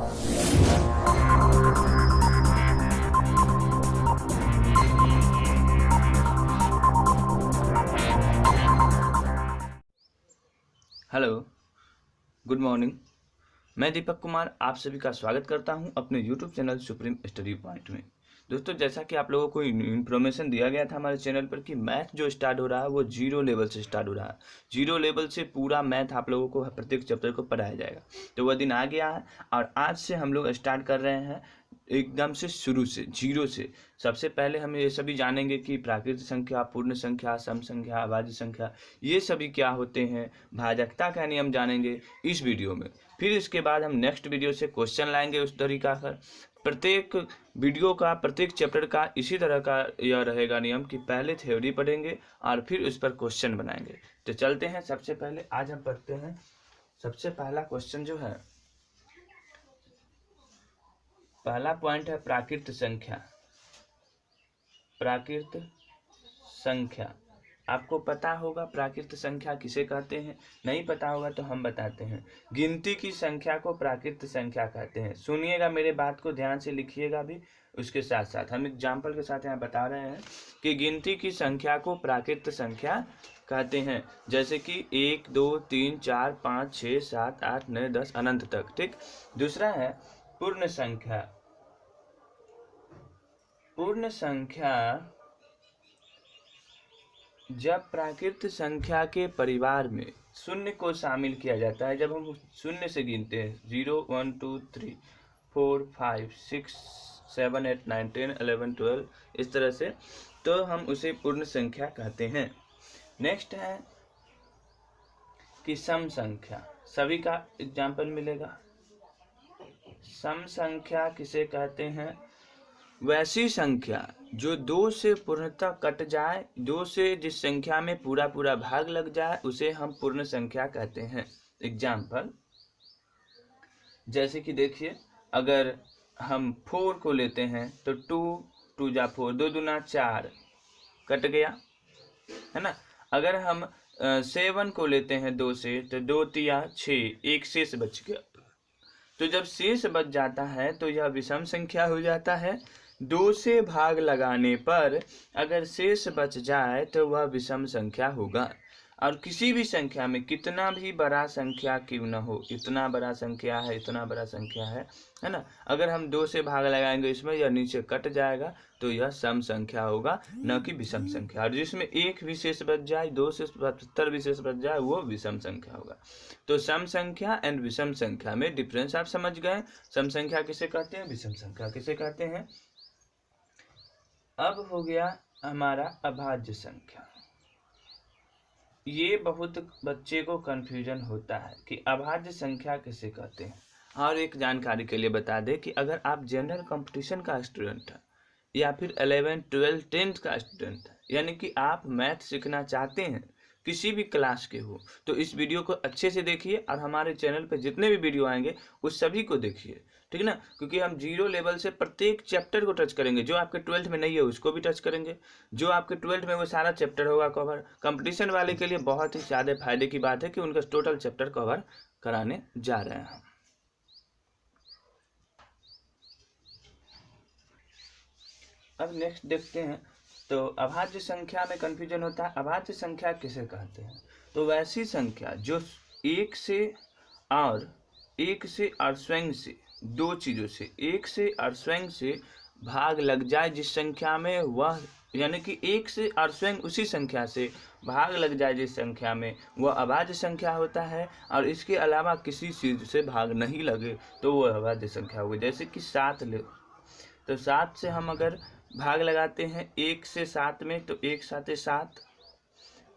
Hello, good morning. मैं दीपक कुमार आप सभी का स्वागत करता हूं अपने YouTube channel supreme study point में। दोस्तों, जैसा कि आप लोगों को इन्फॉर्मेशन दिया गया था हमारे चैनल पर कि मैथ जो स्टार्ट हो रहा है वो 0 लेवल से स्टार्ट हो रहा है। 0 लेवल से पूरा मैथ आप लोगों को प्रत्येक चैप्टर को पढ़ाया जाएगा। तो वह दिन आ गया है और आज से हम लोग स्टार्ट कर रहे हैं एकदम से शुरू से 0 से। सबसे पहले हम ये सभी जानेंगे कि प्राकृत संख्या, पूर्ण संख्या, सम संख्या, अभाज्य संख्या ये सभी क्या होते हैं, भाजकता का नियम जानेंगे इस वीडियो में। फिर इसके बाद हम नेक्स्ट वीडियो से क्वेश्चन लाएंगे उस तरीका पर। प्रत्येक वीडियो का, प्रत्येक चैप्टर का इसी तरह का यह रहेगा नियम कि पहले थ्योरी पढ़ेंगे और फिर उस पर क्वेश्चन बनाएंगे। तो चलते हैं, सबसे पहले आज हम पढ़ते हैं। सबसे पहला क्वेश्चन जो है, पहला पॉइंट है प्राकृत संख्या। प्राकृत संख्या आपको पता होगा प्राकृत संख्या किसे कहते हैं, नहीं पता होगा तो हम बताते हैं। गिनती की संख्या को प्राकृत संख्या कहते हैं। सुनिएगा, मेरे बात को ध्यान से लिखिएगा भी। उसके साथ साथ हम एग्जाम्पल के साथ यहाँ बता रहे हैं कि गिनती की संख्या को प्राकृत संख्या कहते हैं। जैसे कि 1 2 3 4 5 6 7 8 9 10 अनंत तक। ठीक। दूसरा है पूर्ण संख्या। पूर्ण संख्या जब प्राकृत संख्या के परिवार में शून्य को शामिल किया जाता है, जब हम शून्य से गिनते हैं 0 1 2 3 4 5 6 7 8 9 10 11 12 इस तरह से, तो हम उसे पूर्ण संख्या कहते हैं। नेक्स्ट है कि सम संख्या। सभी का एग्जाम्पल मिलेगा। सम संख्या किसे कहते हैं? वैसी संख्या जो 2 से पूर्णतः कट जाए, 2 से जिस संख्या में पूरा पूरा भाग लग जाए उसे हम पूर्ण संख्या कहते हैं। एग्जाम्पल जैसे कि देखिए, अगर हम 4 को लेते हैं तो 2 2 जा 4, 2 दूना 4 कट गया, है ना। अगर हम 7 को लेते हैं 2 से तो 2 तिया 6, एक शेष बच गया। तो जब शेष बच जाता है तो यह विषम संख्या हो जाता है। 2 से भाग लगाने पर अगर शेष बच जाए तो वह विषम संख्या होगा। और किसी भी संख्या में कितना भी बड़ा संख्या क्यों न हो, इतना बड़ा संख्या है, इतना बड़ा संख्या है ना, अगर हम 2 से भाग लगाएंगे इसमें, यह नीचे कट जाएगा तो यह सम संख्या होगा, न कि विषम संख्या। और जिसमें एक विशेष बच जाए, 2 से 77 विशेष बच जाए, वो विषम संख्या होगा। तो सम संख्या एंड विषम संख्या में डिफरेंस आप समझ गए। सम संख्या किसे कहते हैं, विषम संख्या किसे कहते हैं। अब हो गया हमारा अभाज्य संख्या। ये बहुत बच्चे को कंफ्यूजन होता है कि अभाज्य संख्या किसे कहते हैं। और एक जानकारी के लिए बता दें कि अगर आप जनरल कंपटीशन का स्टूडेंट है या फिर 11 12 10th का स्टूडेंट है, यानी कि आप मैथ सीखना चाहते हैं, किसी भी क्लास के हो, तो इस वीडियो को अच्छे से देखिए और हमारे चैनल पर जितने भी वीडियो आएंगे उस सभी को देखिए, ठीक ना। क्योंकि हम 0 लेवल से प्रत्येक चैप्टर को टच करेंगे। जो आपके 12th में नहीं है उसको भी टच करेंगे, जो आपके 12th में वो सारा चैप्टर होगा कवर। कंपटीशन वाले के लिए बहुत ही ज़्यादा फायदे की बात है कि उनका टोटल चैप्टर कवर कराने जा रहे हैं। अब नेक्स्ट देखते हैं। तो अभाज्य संख्या में कंफ्यूजन होता है। अभाज्य संख्या किसे कहते हैं? तो वैसी संख्या जो एक से और स्वयं से, 2 चीज़ों से, एक से और स्वयं से भाग लग जाए जिस संख्या में, वह यानी कि एक से और स्वयं उसी संख्या से भाग लग जाए जिस संख्या में, वह अभाज्य संख्या होता है। और इसके अलावा किसी चीज़ से भाग नहीं लगे तो वह अभाज्य संख्या होगी। जैसे कि 7 ले, तो 7 से हम अगर भाग लगाते हैं 1 से 7 में तो 1 7 7,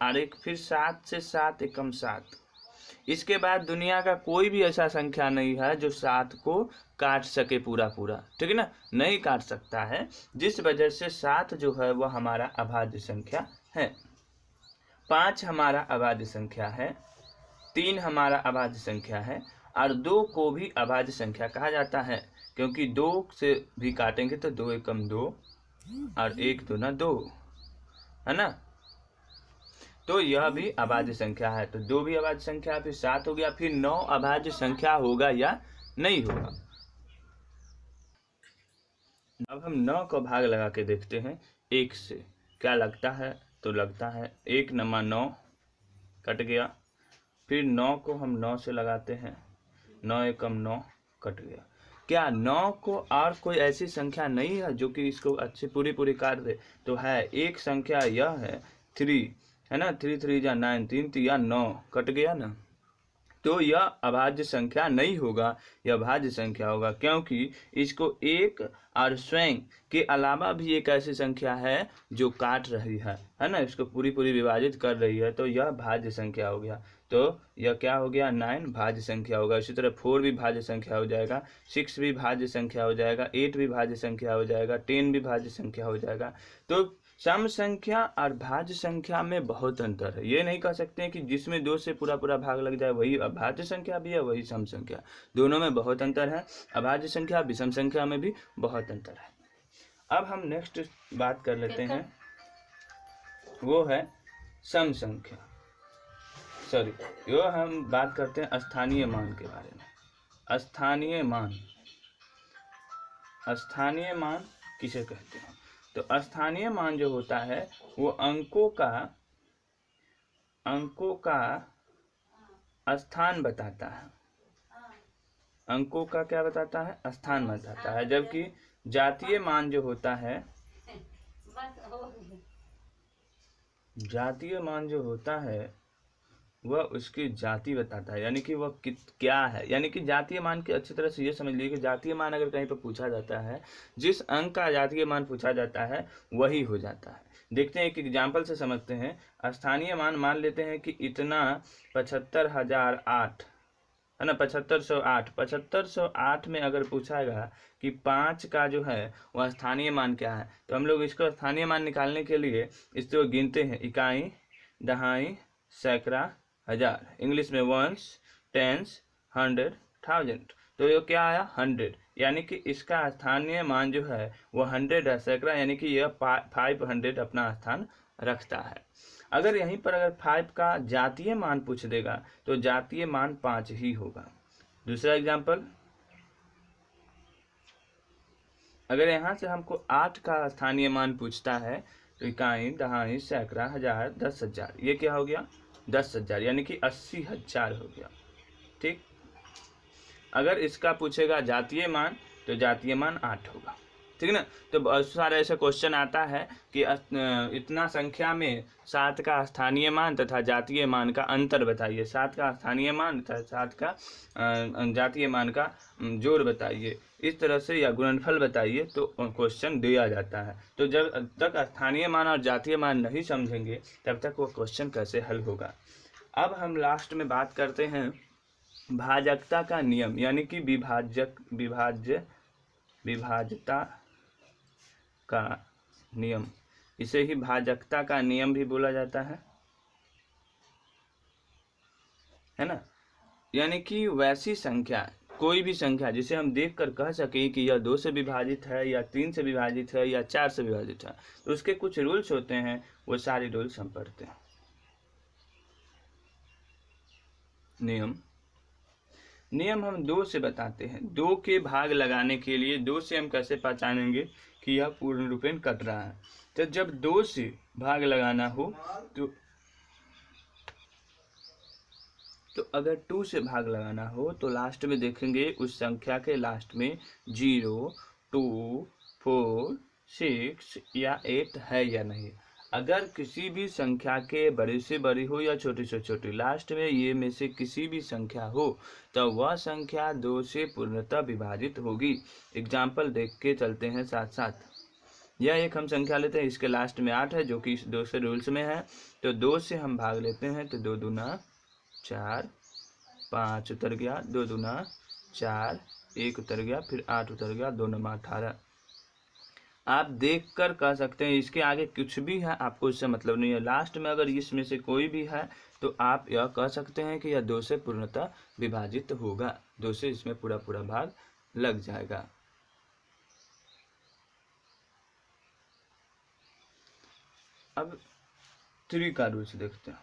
और एक फिर 7 से 7 एकम 7। इसके बाद दुनिया का कोई भी ऐसा संख्या नहीं है जो 7 को काट सके पूरा पूरा, ठीक है ना, नहीं काट सकता है। जिस वजह से 7 जो है वह हमारा अभाज्य संख्या है। 5 हमारा अभाज्य संख्या है, 3 हमारा अभाज्य संख्या है, और 2 को भी अभाज्य संख्या कहा जाता है। क्योंकि 2 से भी काटेंगे तो 2 एकम 2 और 1 दूना 2, है ना। तो यह भी अभाज्य संख्या है। तो 2 भी अभाज्य संख्या, फिर 7 हो गया, फिर 9 अभाज्य संख्या होगा या नहीं होगा। अब हम 9 का भाग लगा के देखते हैं 1 से, क्या लगता है? तो लगता है 1 नमा 9 कट गया, फिर 9 को हम 9 से लगाते हैं, 9 एकम 9 कट गया। क्या 9 को और कोई ऐसी संख्या नहीं है जो कि इसको अच्छी पूरी काट दे? तो है, एक संख्या यह है 3, है ना, 3 3 जा 9, 3 3 9 कट गया ना, तो यह अभाज्य संख्या नहीं होगा, यह भाज्य संख्या होगा, क्योंकि इसको एक और स्वयं के अलावा भी एक ऐसी संख्या है जो काट रही है ना, इसको पूरी विभाजित कर रही है, तो यह भाज्य संख्या हो गया। तो यह क्या हो गया? 9 भाज्य संख्या होगा। इसी तरह 4 भी भाज्य संख्या हो जाएगा, 6 भी भाज्य संख्या हो जाएगा, 8 भी भाज्य संख्या हो जाएगा, 10 भी भाज्य संख्या हो जाएगा। तो सम संख्या और भाज्य संख्या में बहुत अंतर है। ये नहीं कह सकते हैं कि जिसमें 2 से पूरा भाग लग जाए वही अभाज्य संख्या भी है, वही सम संख्या। दोनों में बहुत अंतर है। अभाज्य संख्या विषम संख्या में भी बहुत अंतर है। अब हम नेक्स्ट बात कर लेते हैं, वो है सम संख्या। सॉरी, यो हम बात करते हैं स्थानीय मान के बारे में। स्थानीय मान, स्थानीय मान किसे कहते हैं? तो स्थानीय मान जो होता है वो अंकों का स्थान बताता है। अंकों का क्या बताता है? स्थान बताता है। जबकि जातीय मान जो होता है, जातीय मान जो होता है वह उसकी जाति बताता है, यानी कि वह क्या है। यानी कि जातीय मान की अच्छी तरह से ये समझ लीजिए कि जातीय मान अगर कहीं पर पूछा जाता है, जिस अंक का जातीय मान पूछा जाता है वही हो जाता है। देखते हैं एक एग्जाम्पल से समझते हैं। स्थानीय मान लेते हैं कि इतना 75,008 है ना, 7508। 7508 में अगर पूछाएगा कि 5 का जो है वह स्थानीय मान क्या है, तो हम लोग इसको स्थानीय मान निकालने के लिए इसको गिनते हैं, इकाई, दहाई, सैकड़ा, हजार, इंग्लिश में वंस, टेंस, 100, 1000। तो ये क्या आया? 100, यानी कि इसका स्थानीय मान जो है वो 100 है। सैकड़ा यानी कि यह 500 अपना स्थान रखता है। अगर यहीं पर अगर 5 का जातीय मान पूछ देगा तो जातीय मान 5 ही होगा। दूसरा एग्जाम्पल, अगर यहाँ से हमको 8 का स्थानीय मान पूछता है तो इकाई, दहाई, सैकड़ा, हजार, 10,000, ये क्या हो गया? 10,000, यानी कि 80,000 हो गया। ठीक। अगर इसका पूछेगा जातीय मान तो जातीय मान 8 होगा। ठीक ना। तो बहुत सारे ऐसे क्वेश्चन आता है कि इतना संख्या में 7 का स्थानीय मान तथा जातीय मान का अंतर बताइए, 7 का स्थानीय मान तथा 7 का जातीय मान का जोड़ बताइए, इस तरह से, या गुणनफल बताइए, तो क्वेश्चन दिया जाता है। तो जब तक स्थानीय मान और जातीय मान नहीं समझेंगे तब तक वो क्वेश्चन कैसे हल होगा। अब हम लास्ट में बात करते हैं भाजकता का नियम, यानी कि विभाज्यता का नियम। इसे ही भाजकता का नियम भी बोला जाता है ना। यानी कि वैसी संख्या, कोई भी संख्या जिसे हम देखकर कह सके कि यह 2 से विभाजित है या 3 से विभाजित है या 4 से विभाजित है, तो उसके कुछ रूल्स होते हैं, वो सारे रूल्स हम पढ़ते हैं। नियम हम 2 से बताते हैं। 2 के भाग लगाने के लिए 2 से हम कैसे पहचानेंगे कि यह पूर्ण रूपेण कट रहा है? तो जब 2 से भाग लगाना हो तो अगर 2 से भाग लगाना हो तो लास्ट में देखेंगे उस संख्या के लास्ट में 0, 2, 4, 6 या 8 है या नहीं। अगर किसी भी संख्या के बड़े से बड़ी हो या छोटी से छोटी, लास्ट में ये में से किसी भी संख्या हो तो वह संख्या 2 से पूर्णतः विभाजित होगी। एग्जाम्पल देख के चलते हैं साथ साथ। यह एक हम संख्या लेते हैं, इसके लास्ट में 8 है जो कि 2 से रूल्स में है। तो 2 से हम भाग लेते हैं तो 2 दूना 4, 5 उतर गया, 2 दूना 4, 1 उतर गया, फिर 8 उतर गया, 2 नमा 18। आप देखकर कह सकते हैं, इसके आगे कुछ भी है आपको इससे मतलब नहीं है। लास्ट में अगर इसमें से कोई भी है तो आप यह कह सकते हैं कि यह 2 से पूर्णतः विभाजित होगा, 2 से इसमें पूरा भाग लग जाएगा। अब 3 का रूल्स देखते हैं।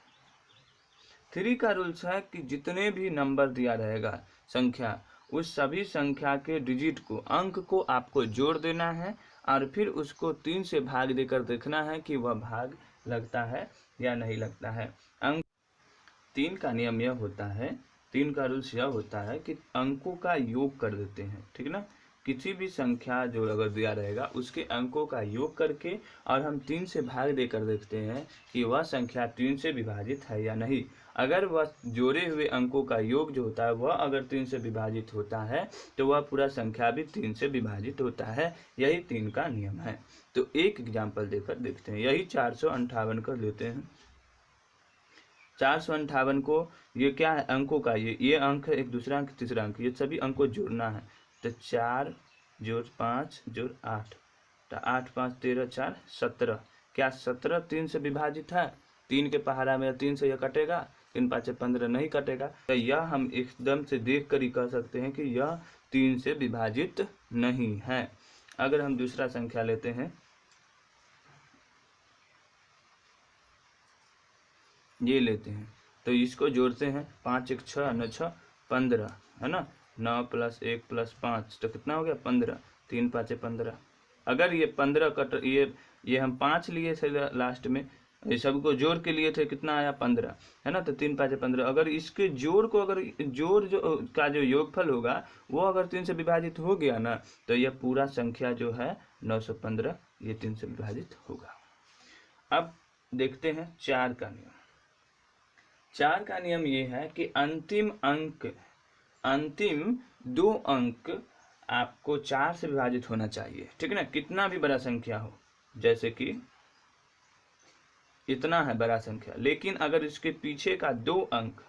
3 का रूल्स है कि जितने भी नंबर दिया रहेगा संख्या, उस सभी संख्या के डिजिट को, अंक को आपको जोड़ देना है और फिर उसको 3 से भाग देकर देखना है कि वह भाग लगता है या नहीं लगता है। अंक 3 का नियम यह होता है, 3 का रूल्स यह होता है कि अंकों का योग कर देते हैं, ठीक ना। किसी भी संख्या जो अगर दिया रहेगा उसके अंकों का योग करके और हम 3 से भाग देकर देखते हैं कि वह संख्या 3 से विभाजित है या नहीं। अगर वह जोड़े हुए अंकों का योग जो होता है वह अगर 3 से विभाजित होता है तो वह पूरा संख्या भी 3 से विभाजित होता है। यही 3 का नियम है। तो एक एग्जाम्पल देकर देखते हैं। यही 458 कर लेते हैं। 458 को ये क्या है, अंकों का ये अंक है, एक दूसरा अंक, तीसरा अंक, ये सभी अंक को जोड़ना है। तो 4 जोड़ 5 जोड़ 8, तो 8 5 13 4 17। क्या 17 3 से विभाजित है? 3 के पहाड़ा में 3 से यह कटेगा, 3 5 15 नहीं कटेगा। तो यह हम एकदम से देख कर ही कह सकते हैं कि यह 3 से विभाजित नहीं है। अगर हम दूसरा संख्या लेते हैं, ये लेते हैं, तो इसको जोड़ते हैं। 5 1 6 9 6 15 है ना। 9 + 1 + 5 तो कितना हो गया? 15। 3 5 15। अगर ये 15 कट ये हम 5 लिए थे लास्ट में, ये सबको जोड़ के लिए थे, कितना आया? 15 है ना। तो 3 5 15। अगर इसके जोड़ को, अगर जोड़ जो का जो योगफल होगा वो अगर 3 से विभाजित हो गया ना, तो यह पूरा संख्या जो है 915 ये 3 से विभाजित होगा। अब देखते हैं 4 का नियम। 4 का नियम ये है कि अंतिम 2 अंक आपको 4 से विभाजित होना चाहिए, ठीक है ना। कितना भी बड़ा संख्या हो, जैसे कि इतना है बड़ा संख्या, लेकिन अगर इसके पीछे का 2 अंक,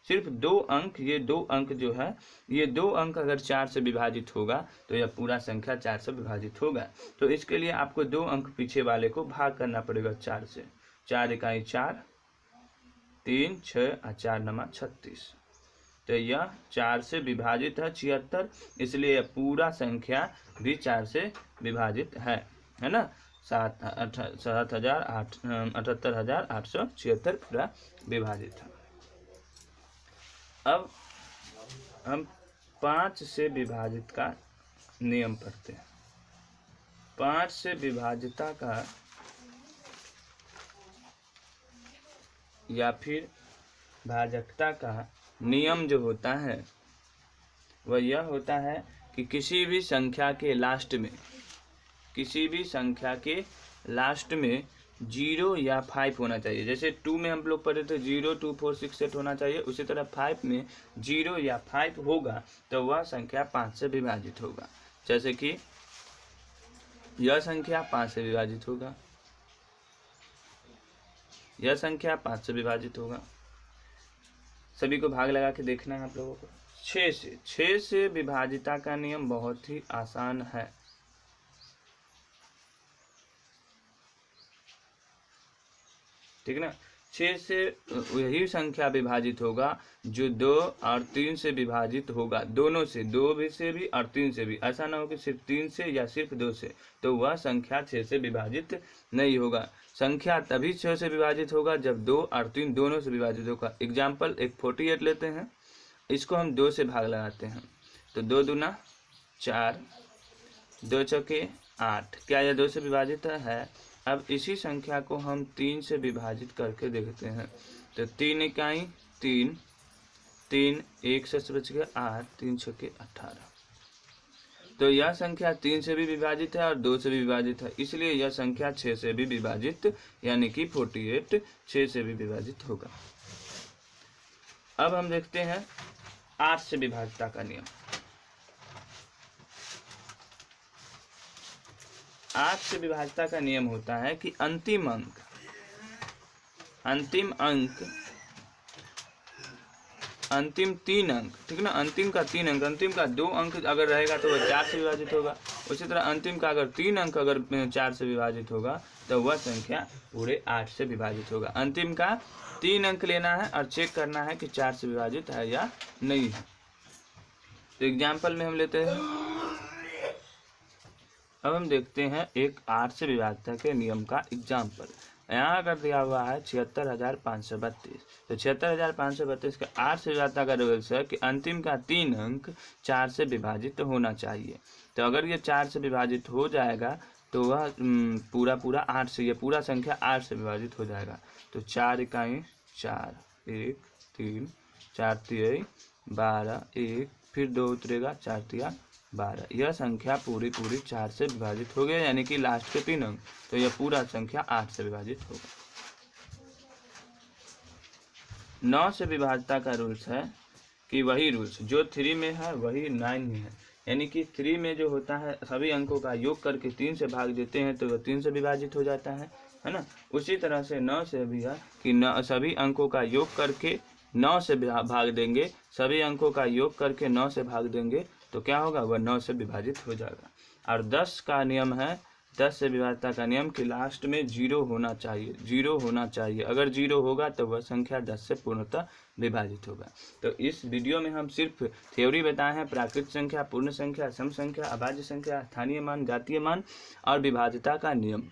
सिर्फ 2 अंक, ये 2 अंक जो है, ये 2 अंक अगर 4 से विभाजित होगा तो यह पूरा संख्या 4 से विभाजित होगा। तो इसके लिए आपको 2 अंक पीछे वाले को भाग करना पड़ेगा 4 से। 4 इकाई 4, 3 6 और 4 9 36। तो यह 4 से विभाजित है 76, इसलिए यह पूरा संख्या भी 4 से विभाजित है ना। 78,876 पूरा विभाजित है। अब हम 5 से विभाजित का नियम पढ़ते हैं। 5 से विभाजिता का या फिर भाजकता का नियम जो होता है वह यह होता है कि किसी भी संख्या के लास्ट में 0 या 5 होना चाहिए। जैसे 2 में हम लोग पढ़े थे 0 2 4 6 8 होना चाहिए, उसी तरह 5 में 0 या 5 होगा तो वह संख्या 5 से विभाजित होगा। जैसे कि यह संख्या 5 से विभाजित होगा, यह संख्या 5 से विभाजित होगा। सभी को भाग लगा के देखना है आप लोगों को। 6 से विभाजिता का नियम बहुत ही आसान है। ठीक है ना। 6 से वही संख्या विभाजित होगा जो 2 और 3 से विभाजित होगा, दोनों से, 2 भी से भी और 3 से भी। ऐसा ना हो कि सिर्फ 3 से या सिर्फ 2 से, तो वह संख्या 6 से विभाजित नहीं होगा। संख्या तभी 6 से विभाजित होगा जब 2 और 3 दोनों से विभाजित होगा। एग्जाम्पल एक 48 लेते हैं, इसको हम 2 से भाग लगाते हैं, तो 2 दूना 4, 2 चौके 8। क्या यह 2 से विभाजित है? अब इसी संख्या को हम 3 से विभाजित करके देखते हैं, तो 3 इकाई 3, 3 1 से बच गया 8, 3 छके 18। तो यह संख्या 3 से भी विभाजित है और 2 से भी विभाजित है, इसलिए यह संख्या 6 से भी विभाजित, यानी कि 48 6 से भी विभाजित होगा। अब हम देखते हैं 8 से विभाजिता का नियम। 8 से विभाजिता का नियम होता है कि अंतिम अंक, अंतिम 3 अंक, ठीक ना। अंतिम का 3 अंक, अंतिम का 2 अंक अगर रहेगा तो वह 4 से विभाजित होगा। उसी तरह अंतिम का अगर 3 अंक अगर 4 से विभाजित होगा तो वह संख्या पूरे 8 से विभाजित होगा। अंतिम का 3 अंक लेना है और चेक करना है कि 4 से विभाजित है या नहीं है। तो एग्जाम्पल में हम लेते हैं, अब हम देखते हैं एक 8 से विभाजिता के नियम का एग्जाम्पल। यहाँ कर दिया हुआ है 76,532। तो 76,532 का 8 से विभाज्यता का रूल्स है कि अंतिम का 3 अंक 4 से विभाजित होना चाहिए। तो अगर ये 4 से विभाजित हो जाएगा तो वह पूरा 8 से, ये पूरा संख्या 8 से विभाजित हो जाएगा। तो 4 इकाई 4, 1 3, 4 तिहाई 12, 1 फिर 2 उतरेगा, 4 तिया 12। यह संख्या पूरी 4 से विभाजित हो गया, यानी कि लास्ट के 3 अंक। तो यह पूरा संख्या 8 से विभाजित होगा। 9 से विभाज्यता का रूल्स है कि वही रूल्स जो 3 में है वही 9 में है, यानी कि 3 में जो होता है सभी अंकों का योग करके 3 से भाग देते हैं तो वह 3 से विभाजित हो जाता है ना। उसी तरह से 9 से भी है कि सभी अंकों का योग करके 9 से भाग देंगे, सभी अंकों का योग करके 9 से भाग देंगे तो क्या होगा, वह 9 से विभाजित हो जाएगा। और 10 का नियम है, 10 से विभाज्यता का नियम कि लास्ट में 0 होना चाहिए, 0 होना चाहिए। अगर 0 होगा तो वह संख्या 10 से पूर्णतः विभाजित होगा। तो इस वीडियो में हम सिर्फ थ्योरी बताए हैं, प्राकृत संख्या, पूर्ण संख्या, सम संख्या, अभाज्य संख्या, स्थानीय मान, घातीय मान और विभाज्यता का नियम,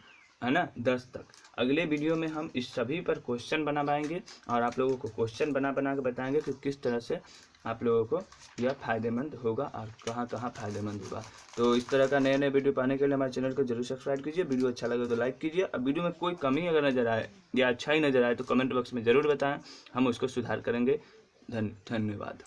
है ना, 10 तक। अगले वीडियो में हम इस सभी पर क्वेश्चन बना पाएंगे और आप लोगों को क्वेश्चन बना के बताएंगे कि किस तरह से आप लोगों को यह फायदेमंद होगा और कहाँ फायदेमंद होगा। तो इस तरह का नए वीडियो पाने के लिए हमारे चैनल को जरूर सब्सक्राइब कीजिए। वीडियो अच्छा लगे तो लाइक कीजिए। अब वीडियो में कोई कमी अगर नजर आए या अच्छा ही नजर आए तो कमेंट बॉक्स में ज़रूर बताएं, हम उसको सुधार करेंगे। धन्यवाद।